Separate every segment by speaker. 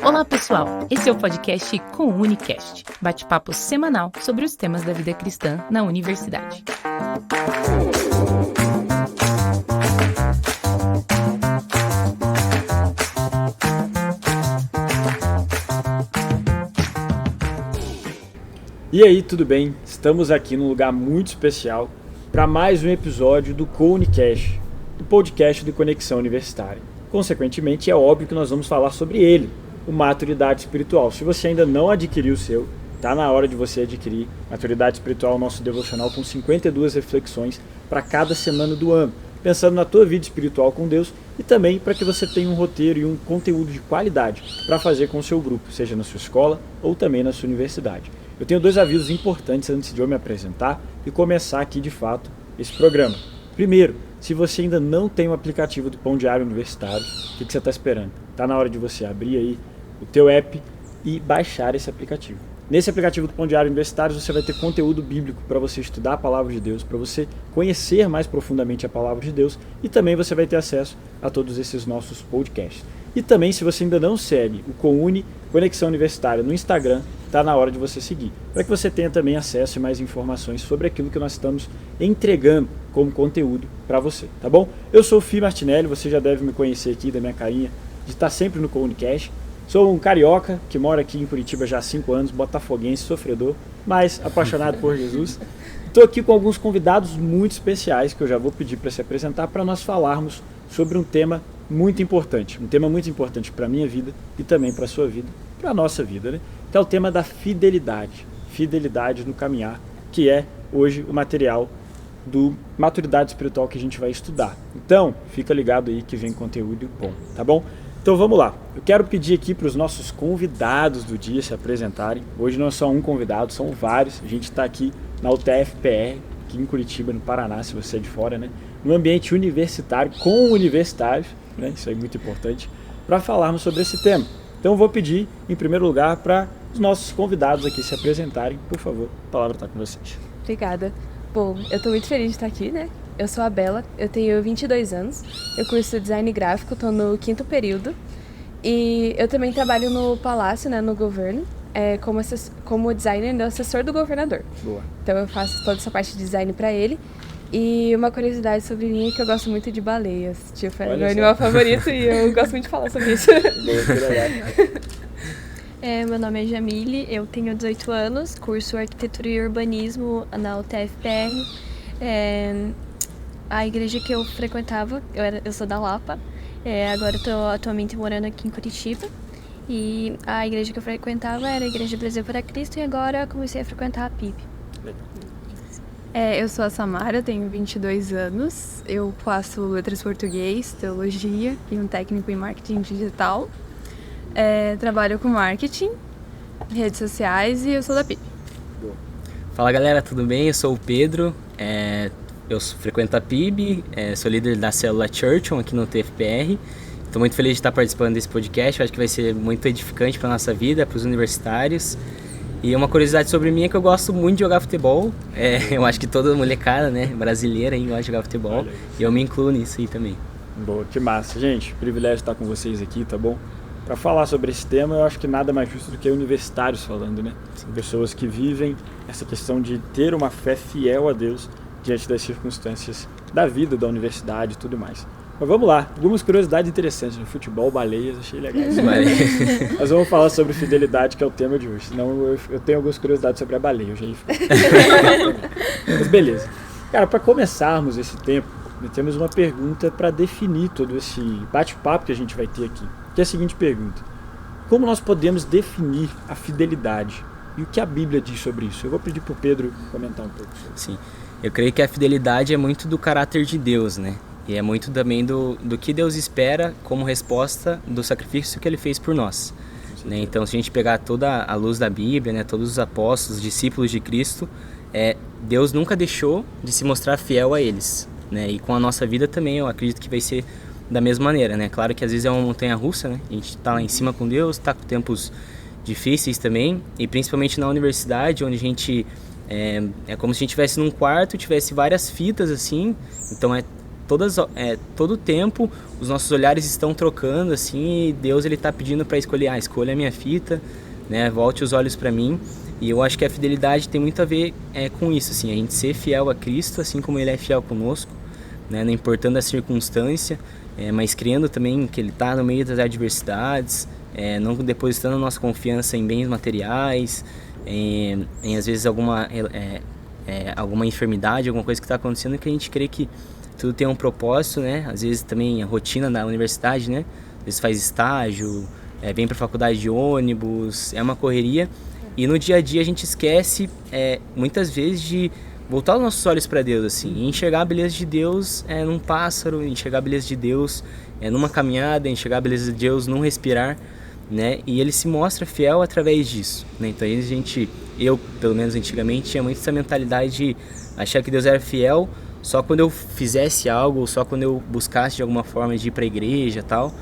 Speaker 1: Olá pessoal, esse é o podcast Comunicast, bate-papo semanal sobre os temas da vida cristã na universidade.
Speaker 2: E aí, tudo bem? Estamos aqui num lugar muito especial para mais um episódio do Comunicast, o podcast de Conexão Universitária. Consequentemente, é óbvio que nós vamos falar sobre ele, o Maturidade Espiritual. Se você ainda não adquiriu o seu, está na hora de você adquirir. Maturidade Espiritual, nosso devocional com 52 reflexões para cada semana do ano, pensando na tua vida espiritual com Deus e também para que você tenha um roteiro e um conteúdo de qualidade para fazer com o seu grupo, seja na sua escola ou também na sua universidade. Eu tenho dois avisos importantes antes de eu me apresentar e começar aqui de fato esse programa. Primeiro, se você ainda não tem o aplicativo do Pão Diário Universitário, o que você está esperando? Está na hora de você abrir aí o teu app e baixar esse aplicativo. Nesse aplicativo do Pão Diário Universitário você vai ter conteúdo bíblico para você estudar a Palavra de Deus, para você conhecer mais profundamente a Palavra de Deus e também você vai ter acesso a todos esses nossos podcasts. E também, se você ainda não segue o Coune Conexão Universitária no Instagram, está na hora de você seguir, para que você tenha também acesso e mais informações sobre aquilo que nós estamos entregando como conteúdo para você, tá bom? Eu sou o Fih Martinelli, você já deve me conhecer aqui da minha carinha, de estar sempre no Comunicast. Sou um carioca que mora aqui em Curitiba já há 5 anos, botafoguense, sofredor, mas apaixonado por Jesus. Estou aqui com alguns convidados muito especiais que eu já vou pedir para se apresentar para nós falarmos sobre um tema muito importante para a minha vida e também para a sua vida, para a nossa vida, né? Que é o tema da fidelidade no caminhar, que é hoje o material do Maturidade Espiritual que a gente vai estudar. Então, fica ligado aí que vem conteúdo bom, tá bom? Então vamos lá, eu quero pedir aqui para os nossos convidados do dia se apresentarem. Hoje não é só um convidado, são vários. A gente está aqui na UTF-PR, aqui em Curitiba, no Paraná, se você é de fora, né? No ambiente universitário, com universitários, né? Isso é muito importante, para falarmos sobre esse tema. Então eu vou pedir, em primeiro lugar, para os nossos convidados aqui se apresentarem. Por favor, a palavra está com vocês.
Speaker 3: Obrigada. Bom, eu estou muito feliz de estar aqui, né? Eu sou a Bela, eu tenho 22 anos, eu curso design gráfico, estou no 5º período e eu também trabalho no Palácio, né, no governo, como designer do assessor do governador.
Speaker 2: Boa.
Speaker 3: Então eu faço toda essa parte de design para ele. E uma curiosidade sobre mim é que eu gosto muito de baleias. Tipo, é meu animal favorito e eu gosto muito de falar sobre isso.
Speaker 2: Boa, que legal.
Speaker 4: Meu nome é Jamile, eu tenho 18 anos, curso Arquitetura e Urbanismo na UTF-PR. A igreja que eu frequentava, eu sou da Lapa, agora eu estou atualmente morando aqui em Curitiba. E a igreja que eu frequentava era a Igreja Brasil para Cristo e agora eu comecei a frequentar a PIB.
Speaker 5: Eu sou a Samara, tenho 22 anos, eu faço letras português, teologia e um técnico em marketing digital. Trabalho com marketing, redes sociais e eu sou da PIB.
Speaker 6: Fala galera, tudo bem? Eu sou o Pedro, eu frequento a PIB, sou líder da célula Churchill aqui no TFPR. Estou muito feliz de estar participando desse podcast, eu acho que vai ser muito edificante para a nossa vida, para os universitários. E uma curiosidade sobre mim é que eu gosto muito de jogar futebol. Eu acho que toda molecada, né, brasileira aí gosta de jogar futebol. E eu me incluo nisso aí também.
Speaker 2: Boa, que massa. Gente, privilégio estar com vocês aqui, tá bom? Para falar sobre esse tema, eu acho que nada mais justo do que universitários falando, né? São pessoas que vivem essa questão de ter uma fé fiel a Deus diante das circunstâncias da vida, da universidade e tudo mais. Mas vamos lá, algumas curiosidades interessantes no futebol, baleias, achei legal. Nós vamos falar sobre fidelidade, que é o tema de hoje. Senão eu tenho algumas curiosidades sobre a baleia, eu já ia falar. Mas beleza. Cara, para começarmos esse tempo, temos uma pergunta para definir todo esse bate-papo que a gente vai ter aqui. Que é a seguinte pergunta: como nós podemos definir a fidelidade? E o que a Bíblia diz sobre isso? Eu vou pedir para o Pedro comentar um pouco sobre isso.
Speaker 6: Sim, eu creio que a fidelidade é muito do caráter de Deus, né? E é muito também do que Deus espera como resposta do sacrifício que Ele fez por nós. Né? Então, se a gente pegar toda a luz da Bíblia, né, todos os apóstolos, os discípulos de Cristo, Deus nunca deixou de se mostrar fiel a eles. Né? E com a nossa vida também, eu acredito que vai ser da mesma maneira. Né? Claro que às vezes é uma montanha-russa, né? A gente está lá em cima com Deus, está com tempos difíceis também, e principalmente na universidade, onde a gente... É como se a gente estivesse num quarto, tivesse várias fitas assim, então todo tempo os nossos olhares estão trocando, assim, e Deus ele está pedindo para escolher, escolha a minha fita, né, volte os olhos para mim. E eu acho que a fidelidade tem muito a ver com isso, assim, a gente ser fiel a Cristo, assim como Ele é fiel conosco, né, não importando a circunstância, mas crendo também que Ele está no meio das adversidades, não depositando a nossa confiança em bens materiais, em às vezes alguma enfermidade, alguma coisa que está acontecendo, que a gente crê que tudo tem um propósito, né? Às vezes também a rotina da universidade, né? Às vezes faz estágio, vem para a faculdade de ônibus, é uma correria. E no dia a dia a gente esquece, muitas vezes, de voltar os nossos olhos para Deus, assim, e enxergar a beleza de Deus num pássaro, enxergar a beleza de Deus numa caminhada, enxergar a beleza de Deus num respirar, né? E Ele se mostra fiel através disso, né? Então eu, pelo menos antigamente, tinha muito essa mentalidade de achar que Deus era fiel só quando eu fizesse algo, só quando eu buscasse de alguma forma de ir para a igreja e tal,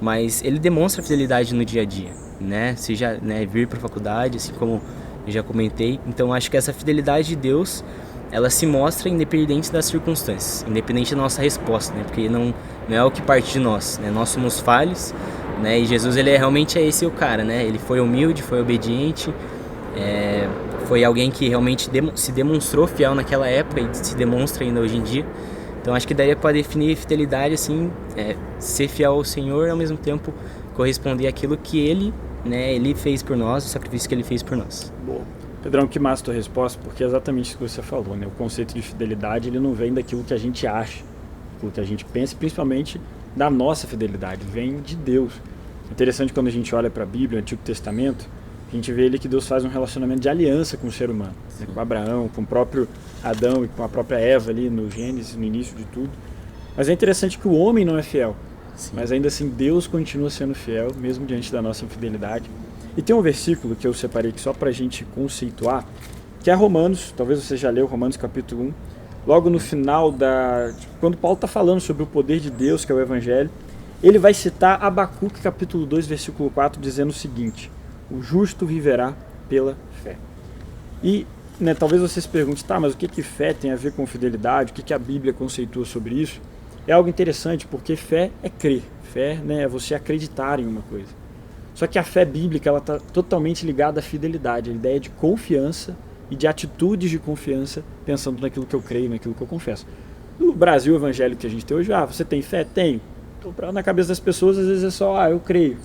Speaker 6: mas Ele demonstra fidelidade no dia a dia, né? Seja, né, vir para a faculdade, assim como eu já comentei. Então acho que essa fidelidade de Deus, ela se mostra independente das circunstâncias, independente da nossa resposta, né? Porque não é o que parte de nós, né? Nós somos falhos, né? E Jesus, ele realmente é esse o cara, né? Ele foi humilde, foi obediente, foi alguém que realmente se demonstrou fiel naquela época e se demonstra ainda hoje em dia. Então acho que daria para definir fidelidade assim, ser fiel ao Senhor e ao mesmo tempo corresponder àquilo que Ele, né, Ele fez por nós, o sacrifício que Ele fez por nós.
Speaker 2: Boa. Pedrão, que massa a tua resposta, porque é exatamente isso que você falou, né? O conceito de fidelidade, ele não vem daquilo que a gente acha, daquilo que a gente pensa, principalmente da nossa fidelidade, vem de Deus. Interessante quando a gente olha para a Bíblia, o Antigo Testamento, a gente vê ali que Deus faz um relacionamento de aliança com o ser humano, né? Com Abraão, com o próprio Adão e com a própria Eva ali no Gênesis, no início de tudo. Mas é interessante que o homem não é fiel, sim, mas ainda assim Deus continua sendo fiel, mesmo diante da nossa infidelidade. E tem um versículo que eu separei aqui só para a gente conceituar, que é Romanos, talvez você já leu Romanos capítulo 1, logo no final, quando Paulo está falando sobre o poder de Deus, que é o Evangelho, ele vai citar Abacuque capítulo 2, versículo 4, dizendo o seguinte: o justo viverá pela fé. E né, talvez você se pergunte, mas o que fé tem a ver com fidelidade, o que a Bíblia conceitua sobre isso? É algo interessante, porque fé é crer, fé, né, é você acreditar em uma coisa. Só que a fé bíblica está totalmente ligada à fidelidade, a ideia de confiança e de atitudes de confiança, pensando naquilo que eu creio, naquilo que eu confesso. No Brasil evangélico que a gente tem hoje, você tem fé? Tenho. Então, na cabeça das pessoas, às vezes é só, eu creio.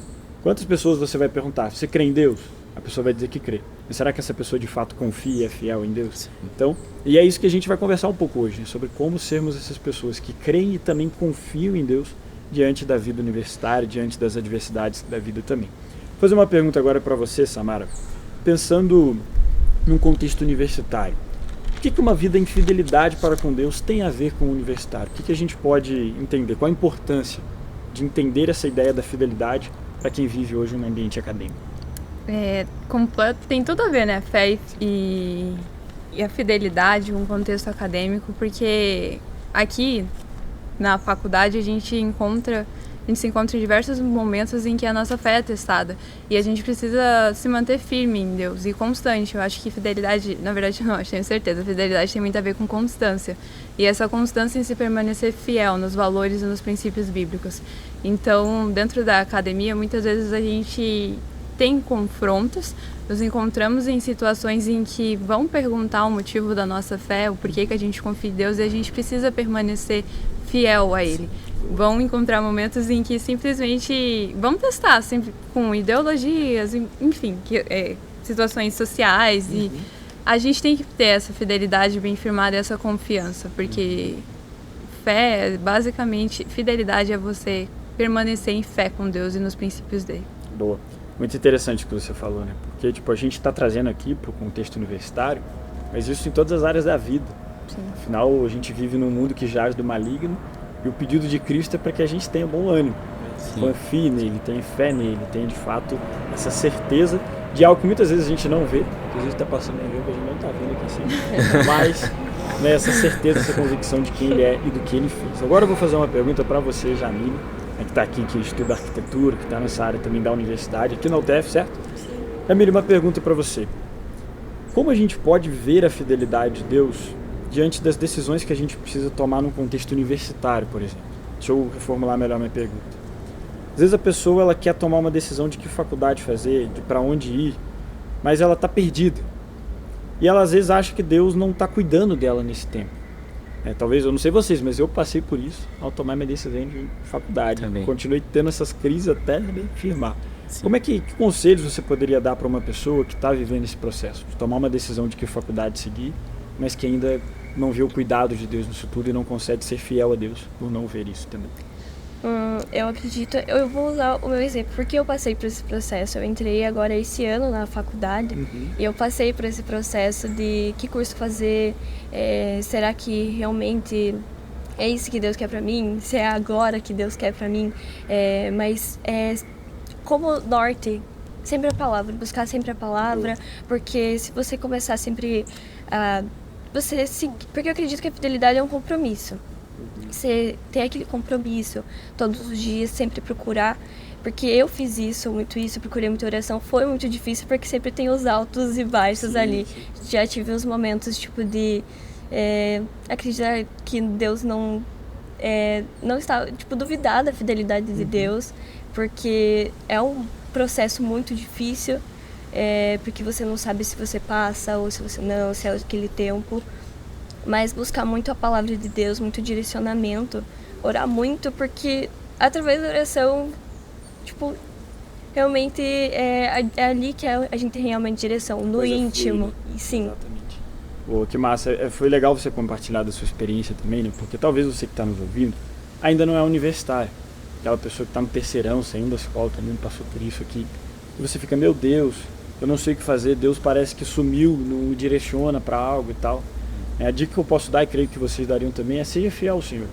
Speaker 2: Quantas pessoas você vai perguntar? Você crê em Deus? A pessoa vai dizer que crê. Mas será que essa pessoa de fato confia e é fiel em Deus? Então, e é isso que a gente vai conversar um pouco hoje, sobre como sermos essas pessoas que creem e também confiam em Deus diante da vida universitária, diante das adversidades da vida também. Vou fazer uma pergunta agora para você, Samara. Pensando num contexto universitário, o que uma vida em fidelidade para com Deus tem a ver com o universitário? O que a gente pode entender? Qual a importância de entender essa ideia da fidelidade para quem vive hoje no ambiente acadêmico?
Speaker 5: Tem tudo a ver, né? Fé e a fidelidade com o contexto acadêmico, porque aqui na faculdade a gente se encontra em diversos momentos em que a nossa fé é testada e a gente precisa se manter firme em Deus e constante. Eu acho que fidelidade, na verdade não, eu tenho certeza, fidelidade tem muito a ver com constância e essa constância em se permanecer fiel nos valores e nos princípios bíblicos. Então, dentro da academia, muitas vezes a gente tem confrontos, nos encontramos em situações em que vão perguntar o motivo da nossa fé, o porquê que a gente confia em Deus, e a gente precisa permanecer fiel a Ele. Vão encontrar momentos em que simplesmente vão testar, sempre com ideologias, enfim, situações sociais, e a gente tem que ter essa fidelidade bem firmada e essa confiança, porque fé, basicamente, fidelidade é você permanecer em fé com Deus e nos princípios dele.
Speaker 2: Boa. Muito interessante o que você falou, né? Porque a gente está trazendo aqui para o contexto universitário, mas isso em todas as áreas da vida. Sim. Afinal, a gente vive num mundo que jaz do maligno e o pedido de Cristo é para que a gente tenha bom ânimo. Sim. Confie nele, tenha fé nele, tenha de fato essa certeza de algo que muitas vezes a gente não vê. Às vezes está passando em que a gente não está vendo aqui assim. Mas né, essa certeza, essa convicção de quem ele é e do que ele fez. Agora eu vou fazer uma pergunta para você, Jamile, que está aqui, que estuda arquitetura, que está nessa área também da universidade, aqui na UTF, certo? Jamile, uma pergunta para você. Como a gente pode ver a fidelidade de Deus diante das decisões que a gente precisa tomar num contexto universitário, por exemplo. Deixa eu reformular melhor minha pergunta. Às vezes a pessoa ela quer tomar uma decisão de que faculdade fazer, de para onde ir, mas ela está perdida. E ela às vezes acha que Deus não está cuidando dela nesse tempo. Talvez, eu não sei vocês, mas eu passei por isso ao tomar minha decisão de faculdade.
Speaker 6: Também.
Speaker 2: Continuei tendo essas crises até me firmar.
Speaker 6: Sim.
Speaker 2: Como é que conselhos você poderia dar para uma pessoa que está vivendo esse processo? De tomar uma decisão de que faculdade seguir, mas que ainda não vê o cuidado de Deus nisso tudo e não consegue ser fiel a Deus por não ver isso também.
Speaker 4: Eu acredito, eu vou usar o meu exemplo, porque eu passei por esse processo. Eu entrei agora esse ano na faculdade e eu passei por esse processo de que curso fazer, será que realmente é isso que Deus quer pra mim? Se é agora que Deus quer pra mim? Mas como norte, sempre a palavra, buscar sempre a palavra, porque se você começar sempre a... porque eu acredito que a fidelidade é um compromisso. Você ter aquele compromisso todos os dias, sempre procurar, porque eu fiz isso, procurei muita oração, foi muito difícil porque sempre tem os altos e baixos ali. Já tive uns momentos tipo de acreditar que Deus não está, tipo, duvidar da fidelidade de Deus, porque é um processo muito difícil, porque você não sabe se você passa ou se você não, se é aquele tempo. Mas buscar muito a palavra de Deus, muito direcionamento, orar muito, porque através da oração, tipo, realmente é ali que a gente tem realmente direção, no
Speaker 2: Coisa
Speaker 4: íntimo.
Speaker 2: Flui,
Speaker 4: Sim.
Speaker 2: Exatamente. Que massa. Foi legal você compartilhar da sua experiência também, né? Porque talvez você que está nos ouvindo ainda não é universitário. Aquela pessoa que está no terceirão, saindo da escola, também passou por isso aqui. E você fica, meu Deus, eu não sei o que fazer, Deus parece que sumiu, não me direciona para algo e tal. A dica que eu posso dar, e creio que vocês dariam também, é seja fiel ao Senhor.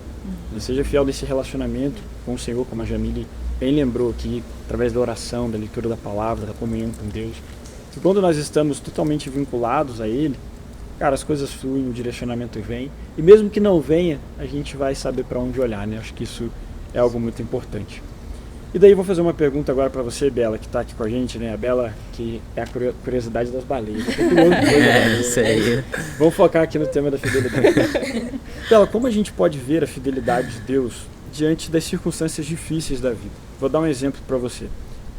Speaker 2: Seja fiel desse relacionamento com o Senhor, como a Jamile bem lembrou aqui, através da oração, da leitura da palavra, da comunhão com Deus. E quando nós estamos totalmente vinculados a Ele, cara, as coisas fluem, o direcionamento vem. E mesmo que não venha, a gente vai saber para onde olhar, né? Acho que isso é algo muito importante. E daí vou fazer uma pergunta agora para você, Bela, que está aqui com a gente, né? A Bela, que é a curiosidade das baleias.
Speaker 6: Isso aí.
Speaker 2: Vamos focar aqui no tema da fidelidade. Bela, como a gente pode ver a fidelidade de Deus diante das circunstâncias difíceis da vida? Vou dar um exemplo para você.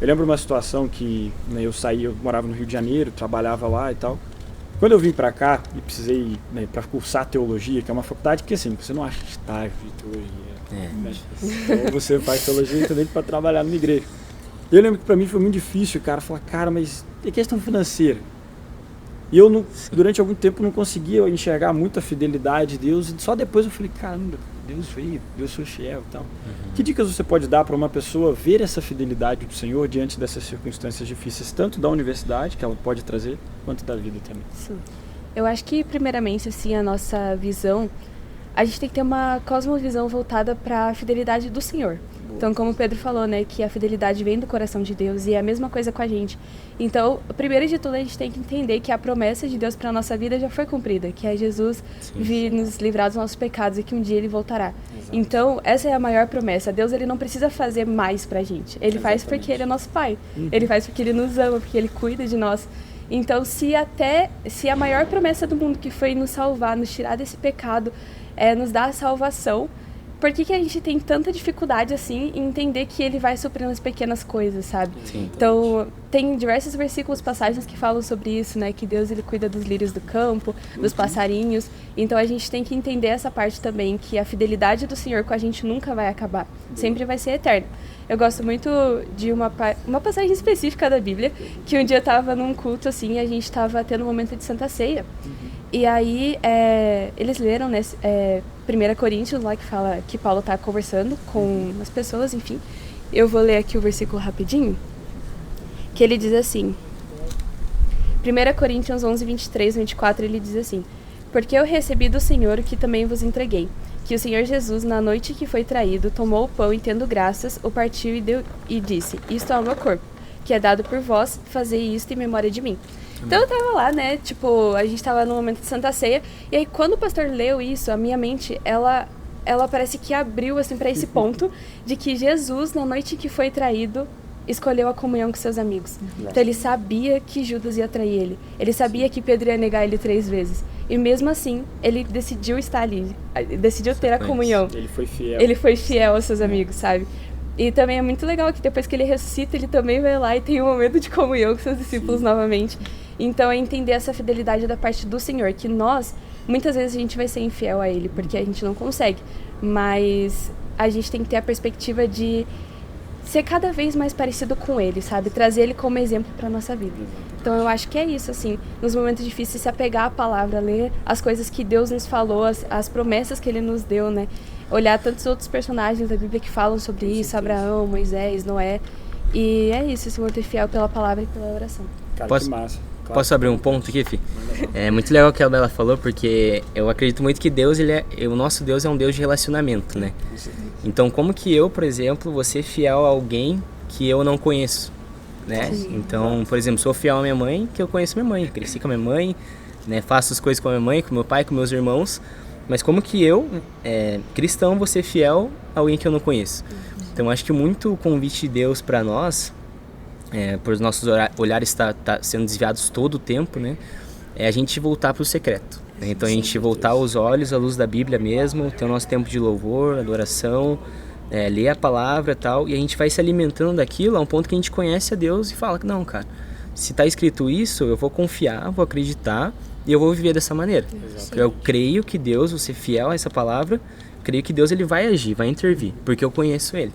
Speaker 2: Eu lembro uma situação que eu morava no Rio de Janeiro, trabalhava lá e tal. Quando eu vim para cá e precisei, para cursar teologia, que é uma faculdade que assim, você não acha estágio de teologia. Né? Então você faz teologia também para trabalhar numa igreja. Eu lembro que para mim foi muito difícil, cara, falar, cara, mas tem questão financeira. E eu, durante algum tempo, não conseguia enxergar muito a fidelidade de Deus. E só depois eu falei, caramba, Deus veio, Deus foi fiel e tal. Que dicas você pode dar para uma pessoa ver essa fidelidade do Senhor diante dessas circunstâncias difíceis, tanto da universidade, que ela pode trazer, quanto da vida também?
Speaker 3: Sim. Eu acho que, primeiramente, assim, a nossa visão, a gente tem que ter uma cosmovisão voltada para a fidelidade do Senhor. Então, como o Pedro falou, né, que a fidelidade vem do coração de Deus e é a mesma coisa com a gente. Então, primeiro de tudo, a gente tem que entender que a promessa de Deus para a nossa vida já foi cumprida, que é Jesus vir nos livrar dos nossos pecados e que um dia Ele voltará. Exato. Então, essa é a maior promessa. Deus, Ele não precisa fazer mais para a gente. Ele faz porque Ele é nosso Pai. Ele faz porque Ele nos ama, porque Ele cuida de nós. Então, se a maior promessa do mundo, que foi nos salvar, nos tirar desse pecado, nos dar a salvação, por que a gente tem tanta dificuldade assim em entender que Ele vai suprir nas pequenas coisas, sabe? Sim, então, tem diversos versículos, passagens que falam sobre isso, né? Que Deus, Ele cuida dos lírios do campo, dos passarinhos. Então, a gente tem que entender essa parte também, que a fidelidade do Senhor com a gente nunca vai acabar. Sempre vai ser eterna. Eu gosto muito de uma passagem específica da Bíblia, que um dia eu estava num culto, assim, e a gente estava tendo um momento de Santa Ceia. E aí, eles leram, né, 1 Coríntios, lá que fala que Paulo está conversando com as pessoas, enfim. Eu vou ler aqui o versículo rapidinho, que ele diz assim, 1 Coríntios 11, 23, 24, ele diz assim: porque eu recebi do Senhor o que também vos entreguei, que o Senhor Jesus, na noite que foi traído, tomou o pão e, tendo graças, o partiu e disse: isto é o meu corpo, que é dado por vós, fazei isto em memória de mim. Então eu tava lá, né, tipo, a gente tava no momento de Santa Ceia, e aí quando o pastor leu isso, a minha mente, ela parece que abriu, assim, pra esse ponto de que Jesus, na noite que foi traído, escolheu a comunhão com seus amigos. Então ele sabia que Judas ia trair ele. Ele sabia que Pedro ia negar ele 3 vezes. E mesmo assim, ele decidiu estar ali. Decidiu ter a comunhão.
Speaker 2: Ele foi fiel.
Speaker 3: Ele foi fiel aos seus amigos, sabe? E também é muito legal que depois que ele ressuscita, ele também vai lá e tem um momento de comunhão com seus discípulos novamente. Então é entender essa fidelidade da parte do Senhor, que nós, muitas vezes a gente vai ser infiel a Ele, porque a gente não consegue. Mas a gente tem que ter a perspectiva de ser cada vez mais parecido com Ele, sabe? Trazer Ele como exemplo para nossa vida. Então eu acho que é isso, assim, nos momentos difíceis, se apegar à palavra, ler as coisas que Deus nos falou, as promessas que Ele nos deu, né? Olhar tantos outros personagens da Bíblia que falam sobre isso, Abraão, Moisés, Noé. E é isso, se manter fiel pela palavra e pela oração.
Speaker 2: Cara, que massa. Claro.
Speaker 6: Posso abrir um ponto aqui, Fih? É muito legal o que a Bela falou, porque eu acredito muito que Deus, o nosso Deus é um Deus de relacionamento, né? Então, como que eu, por exemplo, vou ser fiel a alguém que eu não conheço, né? Então, por exemplo, sou fiel à minha mãe, que eu conheço minha mãe, cresci com a minha mãe, né? Faço as coisas com a minha mãe, com meu pai, com meus irmãos, mas como que eu, cristão, vou ser fiel a alguém que eu não conheço? Então, acho que muito o convite de Deus para nós, por os nossos olhares estar sendo desviados todo o tempo, né? É a gente voltar para o secreto. Né? Então a gente voltar os olhos à luz da Bíblia mesmo, ter o nosso tempo de louvor, adoração, ler a palavra e tal, e a gente vai se alimentando daquilo a um ponto que a gente conhece a Deus e fala que não, cara, se está escrito isso, eu vou confiar, vou acreditar e eu vou viver dessa maneira. Eu creio que Deus, vou ser fiel a essa palavra, creio que Deus ele vai agir, vai intervir, porque eu conheço Ele.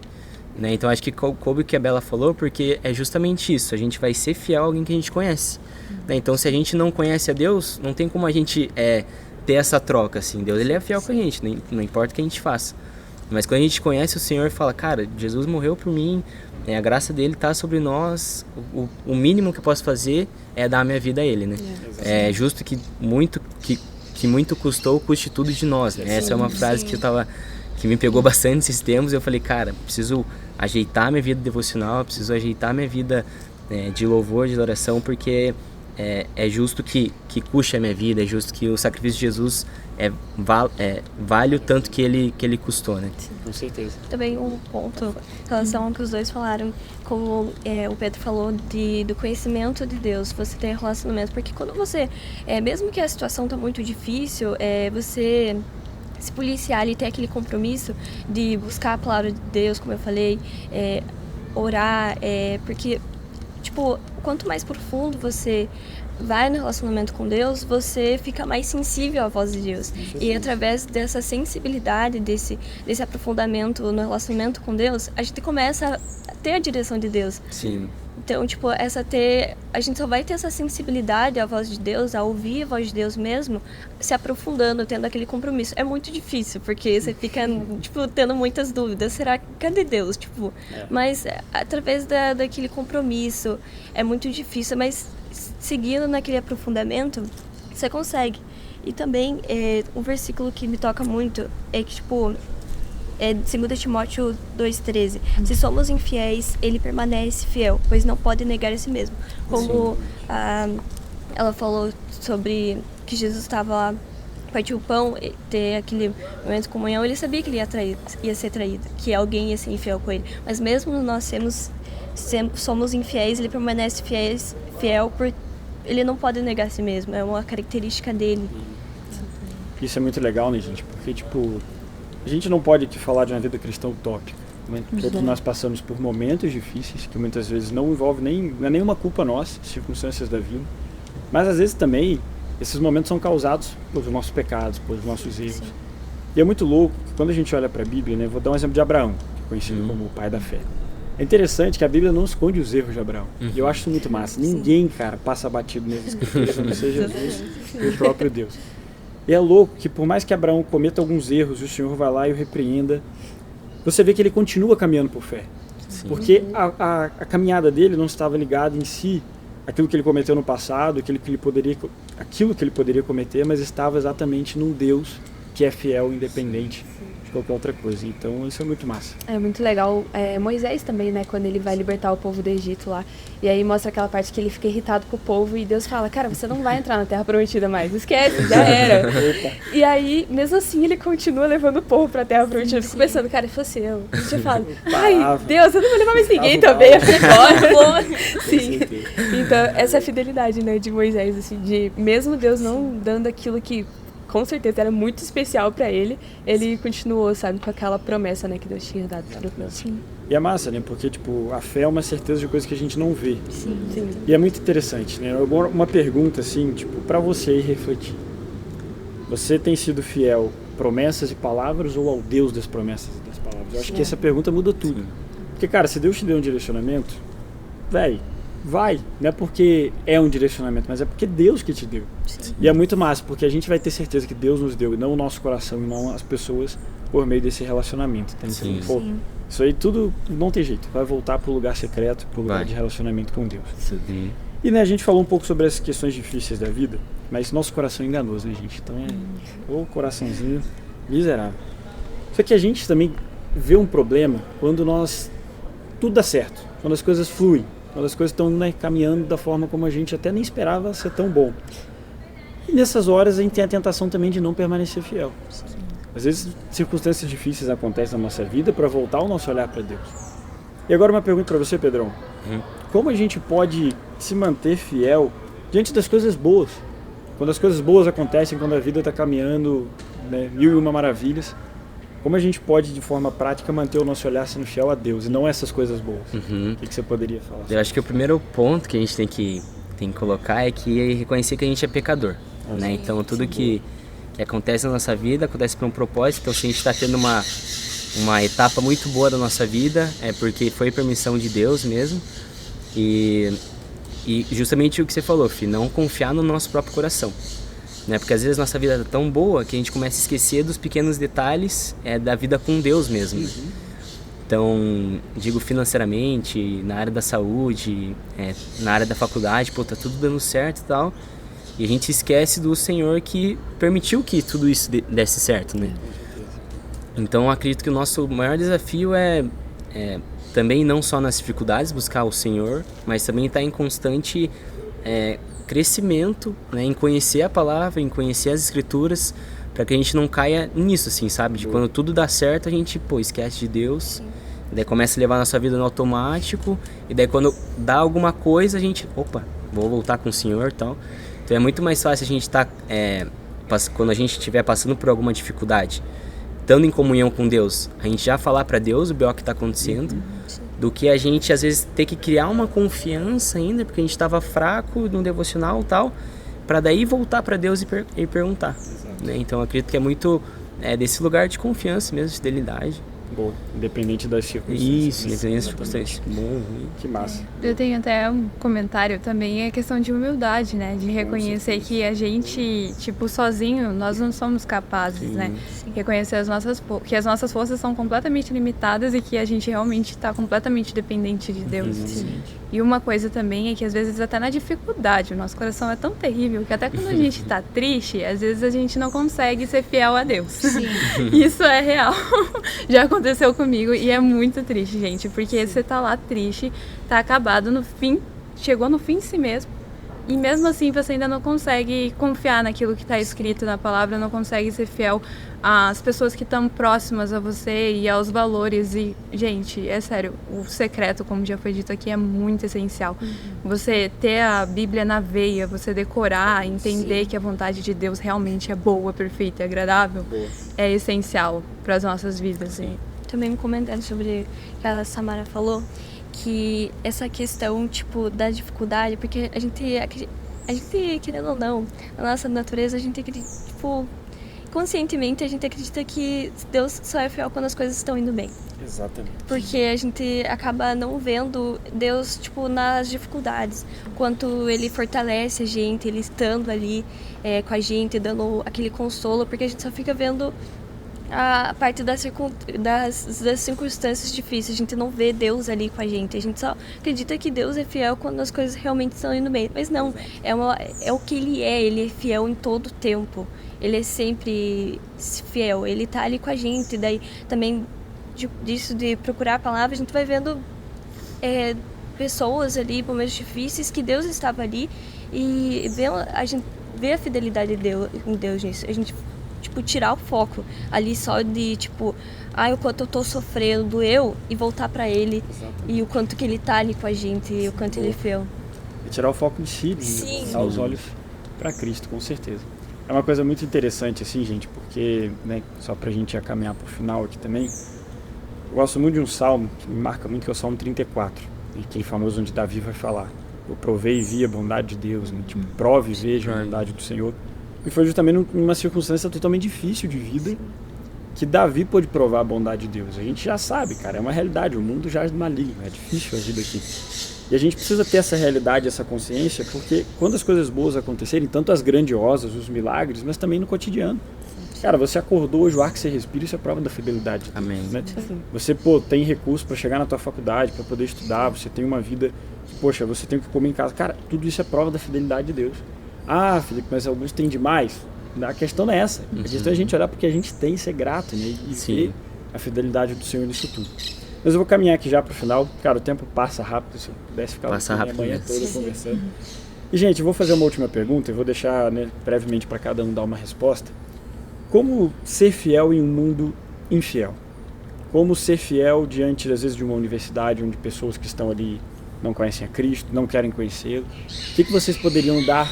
Speaker 6: Né? Então acho que coube o que a Bela falou, porque é justamente isso, a gente vai ser fiel a alguém que a gente conhece. Né? Então se a gente não conhece a Deus, não tem como a gente ter essa troca, assim. Deus ele é fiel com a gente, não importa o que a gente faça. Mas quando a gente conhece o Senhor e fala, cara, Jesus morreu por mim, a graça dele está sobre nós, o mínimo que eu posso fazer é dar a minha vida a Ele. Né? É justo que muito custou, custe tudo de nós. Né? Essa é uma frase que me pegou bastante esses tempos. Eu falei, cara, preciso ajeitar minha vida devocional, preciso ajeitar minha vida de louvor, de adoração, porque é justo que custe a minha vida, é justo que o sacrifício de Jesus vale o tanto que ele custou, né?
Speaker 2: Sim, com certeza.
Speaker 4: Também um ponto em relação ao que os dois falaram, como o Pedro falou do conhecimento de Deus, você ter relacionamento, porque quando você, mesmo que a situação tá muito difícil, você se policiar e ter aquele compromisso de buscar a palavra de Deus, como eu falei, orar, porque, tipo, quanto mais profundo você vai no relacionamento com Deus, você fica mais sensível à voz de Deus. E através dessa sensibilidade, desse aprofundamento no relacionamento com Deus, a gente começa a ter a direção de Deus.
Speaker 6: Sim.
Speaker 4: Então, tipo, a gente só vai ter essa sensibilidade à voz de Deus, a ouvir a voz de Deus mesmo, se aprofundando, tendo aquele compromisso. É muito difícil, porque você fica, tipo, tendo muitas dúvidas. Cadê Deus? Tipo, mas através daquele compromisso, é muito difícil, mas seguindo naquele aprofundamento, você consegue. E também, um versículo que me toca muito é que, tipo, 2 Timóteo 2,13. Se somos infiéis, ele permanece fiel, pois não pode negar a si mesmo. Como ela falou sobre que Jesus estava lá, partiu o pão, ter aquele momento de comunhão, ele sabia que ele ia ser traído, que alguém ia ser infiel com ele. Mas mesmo nós somos infiéis, ele permanece fiel, porque ele não pode negar a si mesmo, é uma característica dele.
Speaker 2: Isso é muito legal, né, gente? Porque, tipo, a gente não pode aqui falar de uma vida cristã utópica. Né? Todos nós passamos por momentos difíceis, que muitas vezes não envolve não é nenhuma culpa nossa, circunstâncias da vida. Mas às vezes também, esses momentos são causados pelos nossos pecados, pelos nossos erros. Sim. E é muito louco que quando a gente olha para a Bíblia, né, vou dar um exemplo de Abraão, que é conhecido como o pai da fé. É interessante que a Bíblia não esconde os erros de Abraão. E eu acho isso muito massa. Ninguém, cara, passa batido nas escrituras, a não ser Jesus e o próprio Deus. E é louco que por mais que Abraão cometa alguns erros e o Senhor vai lá e o repreenda, você vê que ele continua caminhando por fé. Sim. Porque a caminhada dele não estava ligada em si, aquilo que ele cometeu no passado, aquilo que ele poderia cometer, mas estava exatamente num Deus que é fiel, independente, de qualquer outra coisa. Então isso é muito massa.
Speaker 3: É muito legal. Moisés também, né? Quando ele vai libertar o povo do Egito lá. E aí mostra aquela parte que ele fica irritado com o povo e Deus fala, cara, você não vai entrar na Terra Prometida mais. Esquece, já era. E aí, mesmo assim, ele continua levando o povo pra Terra Prometida. Eu fico pensando, cara, se fosse eu tinha falado, ai, Deus, eu não vou levar mais ninguém também. Eu fiquei embora. Sim. Então, essa é a fidelidade, né, de Moisés, assim, de mesmo Deus não dando aquilo que com certeza era muito especial pra ele, ele continuou, sabe, com aquela promessa, né, que Deus tinha dado para o povo.
Speaker 4: Sim.
Speaker 2: E é massa, né? Porque, tipo, a fé é uma certeza de coisas que a gente não vê.
Speaker 4: Sim.
Speaker 2: E é muito interessante, né? Agora, uma pergunta, assim, tipo, pra você ir refletir. Você tem sido fiel a promessas e palavras ou ao Deus das promessas e das palavras? Eu acho que essa pergunta muda tudo. Porque, cara, se Deus te deu um direcionamento, vai. Não é porque é um direcionamento, mas é porque Deus que te deu. Sim. E é muito massa, porque a gente vai ter certeza que Deus nos deu, e não o nosso coração, e não as pessoas, por meio desse relacionamento. Tá? Então, pô, isso aí tudo não tem jeito. Vai voltar pro lugar secreto, pro lugar de relacionamento com Deus.
Speaker 6: Sim.
Speaker 2: E, né, a gente falou um pouco sobre as questões difíceis da vida, mas nosso coração é enganoso, né, gente? Então o coraçãozinho miserável. Só que a gente também vê um problema quando tudo dá certo, quando as coisas fluem, quando as coisas estão, né, caminhando da forma como a gente até nem esperava ser tão bom. E nessas horas a gente tem a tentação também de não permanecer fiel. Às vezes circunstâncias difíceis acontecem na nossa vida para voltar o nosso olhar para Deus. E agora uma pergunta para você, Pedrão. Como a gente pode se manter fiel diante das coisas boas? Quando as coisas boas acontecem, quando a vida está caminhando, né, 1001 maravilhas, como a gente pode, de forma prática, manter o nosso olhar sendo fiel a Deus e não essas coisas boas? O que você poderia falar?
Speaker 6: Eu acho que o primeiro ponto que a gente tem que colocar é reconhecer que a gente é pecador. Né? Então, tudo que acontece na nossa vida acontece por um propósito. Então, se a gente está tendo uma etapa muito boa da nossa vida, é porque foi permissão de Deus mesmo. E justamente o que você falou, Fih, não confiar no nosso próprio coração. Né? Porque às vezes nossa vida é tão boa que a gente começa a esquecer dos pequenos detalhes da vida com Deus mesmo. Então, digo financeiramente, na área da saúde, na área da faculdade, pô, tá tudo dando certo e tal. E a gente esquece do Senhor que permitiu que tudo isso desse certo, né? Então, eu acredito que o nosso maior desafio é também não só nas dificuldades buscar o Senhor, mas também estar em constante crescimento, né, em conhecer a palavra, em conhecer as escrituras, para que a gente não caia nisso, assim, sabe? De quando tudo dá certo, a gente, esquece de Deus, daí começa a levar a nossa vida no automático, e daí quando dá alguma coisa, a gente, vou voltar com o Senhor e tal. Então é muito mais fácil a gente estar, quando a gente estiver passando por alguma dificuldade, estando em comunhão com Deus, a gente já falar para Deus o B.O. que está acontecendo, do que a gente às vezes ter que criar uma confiança ainda, porque a gente estava fraco no devocional e tal, para daí voltar para Deus e perguntar. Né? Então eu acredito que é muito desse lugar de confiança mesmo, de fidelidade.
Speaker 2: Boa, independente das circunstâncias.
Speaker 6: Isso, independente das circunstâncias. Bom,
Speaker 2: que massa.
Speaker 5: Eu tenho até um comentário também, é questão de humildade, né? De reconhecer que a gente, sozinho, nós não somos capazes, né? Reconhecer que as nossas forças são completamente limitadas e que a gente realmente está completamente dependente de Deus. E uma coisa também é que às vezes até na dificuldade, o nosso coração é tão terrível que até quando a gente está triste, às vezes a gente não consegue ser fiel a Deus. Isso é real. Já aconteceu comigo e é muito triste, gente, porque você tá lá triste, tá acabado no fim, chegou no fim de si mesmo, e mesmo assim você ainda não consegue confiar naquilo que está escrito na palavra, não consegue ser fiel às pessoas que estão próximas a você e aos valores. E, gente, é sério, o secreto, como já foi dito aqui, é muito essencial. Você ter a Bíblia na veia, você decorar, entender que a vontade de Deus realmente é boa, perfeita e agradável, é essencial para as nossas vidas.
Speaker 4: Também comentando sobre o que a Samara falou, que essa questão, da dificuldade, porque a gente, querendo ou não, na nossa natureza, a gente acredita, conscientemente a gente acredita que Deus só é fiel quando as coisas estão indo bem.
Speaker 2: Exatamente.
Speaker 4: Porque a gente acaba não vendo Deus, nas dificuldades, quanto Ele fortalece a gente, Ele estando ali com a gente, dando aquele consolo, porque a gente só fica vendo a parte das circunstâncias difíceis. A gente não vê Deus ali com a gente só acredita que Deus é fiel quando as coisas realmente estão indo bem, mas não, é o que ele é fiel em todo o tempo, ele é sempre fiel, ele tá ali com a gente. Daí também disso de procurar a palavra, a gente vai vendo pessoas ali, momentos difíceis, que Deus estava ali, e a gente vê a fidelidade em Deus nisso. A gente, tirar o foco ali só de, o quanto eu tô sofrendo, e voltar pra Ele. Exatamente. E o quanto que Ele tá ali com a gente, e o quanto Ele é fiel.
Speaker 2: E tirar o foco de si, voltar os olhos pra Cristo, com certeza. É uma coisa muito interessante, assim, gente, porque, né, só pra gente já caminhar pro final aqui também, eu gosto muito de um salmo que me marca muito, que é o Salmo 34, aquele famoso onde Davi vai falar: eu provei e vi a bondade de Deus, né? Prove e veja a bondade do Senhor. E foi justamente numa circunstância totalmente difícil de vida que Davi pôde provar a bondade de Deus. A gente já sabe, cara, é uma realidade, o mundo já é maligno, é difícil a vida aqui. E a gente precisa ter essa realidade, essa consciência, porque quando as coisas boas acontecerem, tanto as grandiosas, os milagres, mas também no cotidiano. Cara, você acordou hoje, o ar que você respira, isso é prova da fidelidade de Deus. Amém. Né? Você, tem recurso para chegar na tua faculdade, para poder estudar, você tem uma vida que, poxa, você tem o que comer em casa. Cara, tudo isso é prova da fidelidade de Deus. Ah, Felipe, mas alguns têm demais. A questão não é essa. A questão é a gente olhar porque a gente tem e ser grato, né? E ver a fidelidade do Senhor nisso tudo. Mas eu vou caminhar aqui já pro final. Cara, o tempo passa rápido, se eu pudesse ficar a manhã toda conversando. E, gente, eu vou fazer uma última pergunta, eu vou deixar, né, brevemente para cada um dar uma resposta. Como ser fiel em um mundo infiel? Como ser fiel diante, às vezes, de uma universidade onde pessoas que estão ali não conhecem a Cristo, não querem conhecê-lo? O que vocês poderiam dar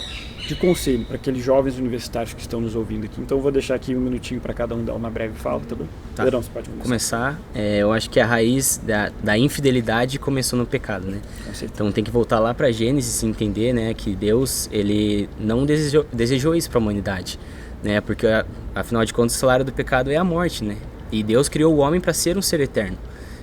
Speaker 2: de conselho para aqueles jovens universitários que estão nos ouvindo aqui? Então eu vou deixar aqui um minutinho para cada um dar uma breve fala, tá bom? Tá. Pedrão, você pode
Speaker 6: começar. Eu acho que a raiz da infidelidade começou no pecado, né? Então tem que voltar lá para Gênesis e entender, né, que Deus, ele não desejou isso para a humanidade, né? Porque afinal de contas o salário do pecado é a morte, né? E Deus criou o homem para ser um ser eterno.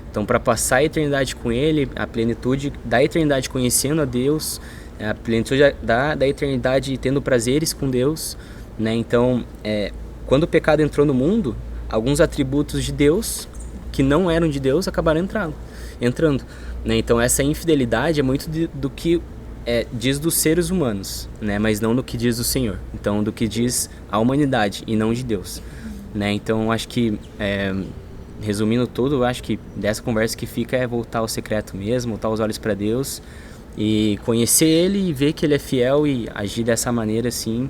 Speaker 6: Então, para passar a eternidade com Ele, a plenitude da eternidade conhecendo a Deus, a plenitude da eternidade tendo prazeres com Deus, né? Então, quando o pecado entrou no mundo, alguns atributos de Deus que não eram de Deus acabaram entrando, né? Então, essa infidelidade é muito do que diz dos seres humanos, né? Mas não do que diz do Senhor. Então, do que diz a humanidade e não de Deus, né? Então, acho que resumindo tudo, eu acho que dessa conversa que fica é voltar ao secreto mesmo, voltar os olhos para Deus e conhecer Ele e ver que Ele é fiel e agir dessa maneira assim,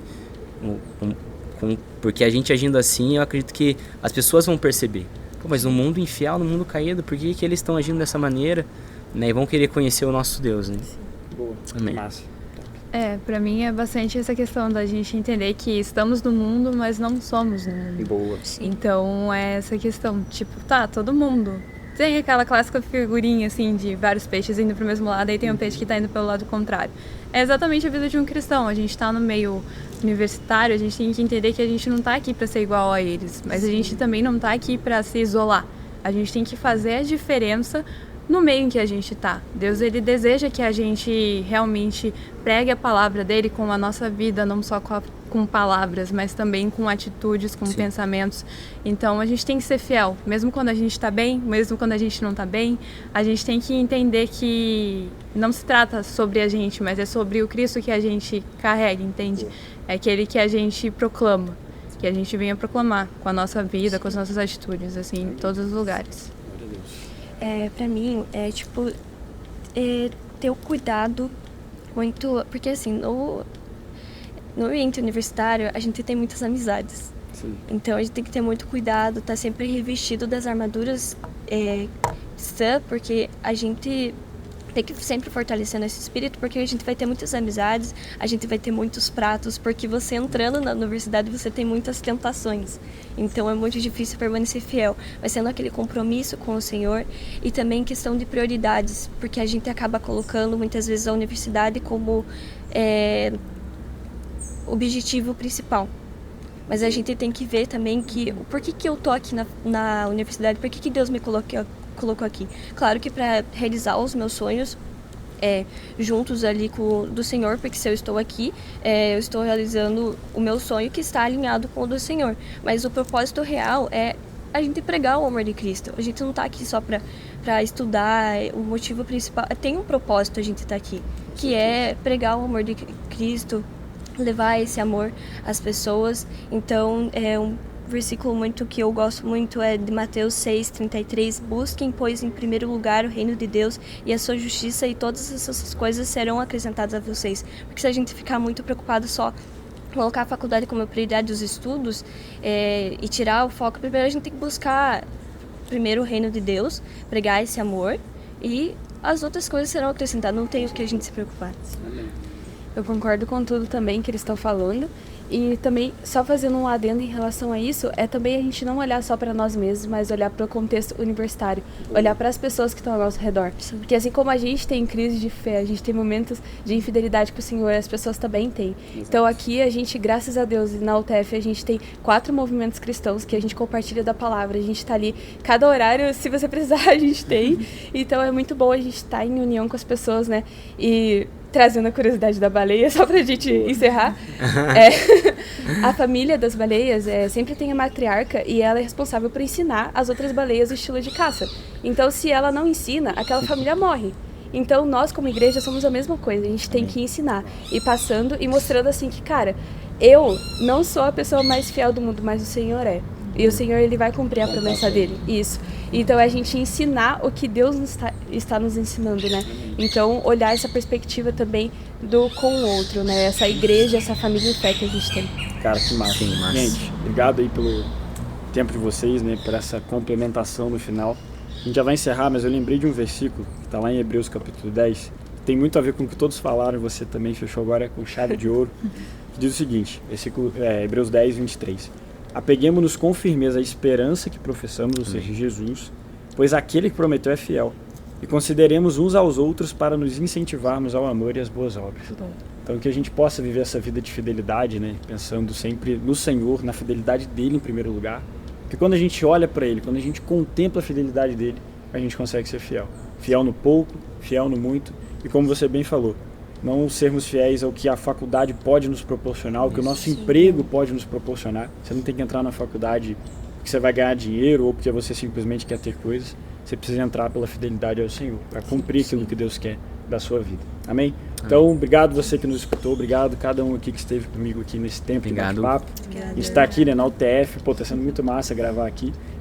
Speaker 6: porque a gente agindo assim, eu acredito que as pessoas vão perceber. Pô, mas no mundo infiel, no mundo caído, por que eles estão agindo dessa maneira? Né? E vão querer conhecer o nosso Deus, né?
Speaker 2: Boa.
Speaker 6: Amém.
Speaker 2: Massa.
Speaker 5: Pra mim é bastante essa questão da gente entender que estamos no mundo, mas não somos no mundo.
Speaker 2: Boa.
Speaker 5: Então é essa questão, todo mundo tem aquela clássica figurinha assim de vários peixes indo pro mesmo lado, aí tem um peixe que tá indo pelo lado contrário. É exatamente a vida de um cristão. A gente tá no meio universitário, a gente tem que entender que a gente não tá aqui para ser igual a eles, mas a gente também não tá aqui para se isolar. A gente tem que fazer a diferença no meio em que a gente está. Deus, ele deseja que a gente realmente pregue a palavra dele com a nossa vida, não só com palavras, mas também com atitudes, com pensamentos. Então, a gente tem que ser fiel, mesmo quando a gente está bem, mesmo quando a gente não está bem. A gente tem que entender que não se trata sobre a gente, mas é sobre o Cristo que a gente carrega, entende? É aquele que a gente proclama, que a gente venha proclamar com a nossa vida, com as nossas atitudes, assim, em todos os lugares.
Speaker 4: Pra mim, ter o cuidado muito... Porque, assim, no ambiente universitário, a gente tem muitas amizades. Sim. Então, a gente tem que ter muito cuidado, tá sempre revestido das armaduras cristãs, porque a gente tem que sempre fortalecer esse espírito, porque a gente vai ter muitas amizades, a gente vai ter muitos pratos, porque você entrando na universidade, você tem muitas tentações. Então é muito difícil permanecer fiel, mas sendo aquele compromisso com o Senhor e também questão de prioridades, porque a gente acaba colocando muitas vezes a universidade como objetivo principal. Mas a gente tem que ver também por que eu tô aqui na universidade, por que Deus me colocou aqui. Claro que para realizar os meus sonhos juntos ali do Senhor, porque se eu estou aqui, eu estou realizando o meu sonho que está alinhado com o do Senhor. Mas o propósito real é a gente pregar o amor de Cristo. A gente não tá aqui só pra estudar, o motivo principal, tem um propósito a gente tá aqui, que é pregar o amor de Cristo, levar esse amor às pessoas. Então, é um versículo muito que eu gosto muito, é de Mateus 6:33, busquem, pois, em primeiro lugar o reino de Deus e a sua justiça, e todas essas coisas serão acrescentadas a vocês. Porque se a gente ficar muito preocupado só colocar a faculdade como prioridade dos estudos e tirar o foco, primeiro a gente tem que buscar primeiro o reino de Deus, pregar esse amor, e as outras coisas serão acrescentadas, não tem o que a gente se preocupar.
Speaker 3: Eu concordo com tudo também que eles estão falando. E também, só fazendo um adendo em relação a isso, é também a gente não olhar só para nós mesmos, mas olhar para o contexto universitário, olhar para as pessoas que estão ao nosso redor. Porque assim como a gente tem crise de fé, a gente tem momentos de infidelidade com o Senhor, as pessoas também têm. Então aqui a gente, graças a Deus, na UTF a gente tem 4 movimentos cristãos que a gente compartilha da palavra, a gente está ali, cada horário, se você precisar, a gente tem. Então é muito bom a gente estar em união com as pessoas, né? E trazendo a curiosidade da baleia, só pra gente encerrar, a família das baleias sempre tem a matriarca e ela é responsável por ensinar as outras baleias o estilo de caça. Então, se ela não ensina, aquela família morre. Então, nós como igreja somos a mesma coisa, a gente tem que ensinar, e passando e mostrando assim que, cara, eu não sou a pessoa mais fiel do mundo, mas o Senhor é. E o Senhor, ele vai cumprir a promessa dele. Isso. Então, é a gente ensinar o que Deus está nos ensinando, né? Então, olhar essa perspectiva também com o outro, né? Essa igreja, essa família de fé que a gente tem.
Speaker 2: Cara, que massa.
Speaker 6: Sim, massa.
Speaker 2: Gente, obrigado aí pelo tempo de vocês, né? Por essa complementação no final. A gente já vai encerrar, mas eu lembrei de um versículo que está lá em Hebreus capítulo 10. Tem muito a ver com o que todos falaram, você também fechou agora com chave de ouro. Que diz o seguinte, versículo, Hebreus 10:23. Apeguemo-nos com firmeza à esperança que professamos, ou seja, Jesus, pois aquele que prometeu é fiel. E consideremos uns aos outros para nos incentivarmos ao amor e às boas obras. Então, que a gente possa viver essa vida de fidelidade, né? Pensando sempre no Senhor, na fidelidade dele em primeiro lugar. Porque quando a gente olha para ele, quando a gente contempla a fidelidade dele, a gente consegue ser fiel. Fiel no pouco, fiel no muito. E como você bem falou, não sermos fiéis ao que a faculdade pode nos proporcionar, o que o nosso emprego pode nos proporcionar. Você não tem que entrar na faculdade porque você vai ganhar dinheiro ou porque você simplesmente quer ter coisas. Você precisa entrar pela fidelidade ao Senhor, para cumprir aquilo que Deus quer da sua vida. Amém? Então, obrigado você que nos escutou, obrigado cada um aqui que esteve comigo aqui nesse tempo de bate-papo. A gente está aqui, né, na UTF, está sendo muito massa gravar aqui.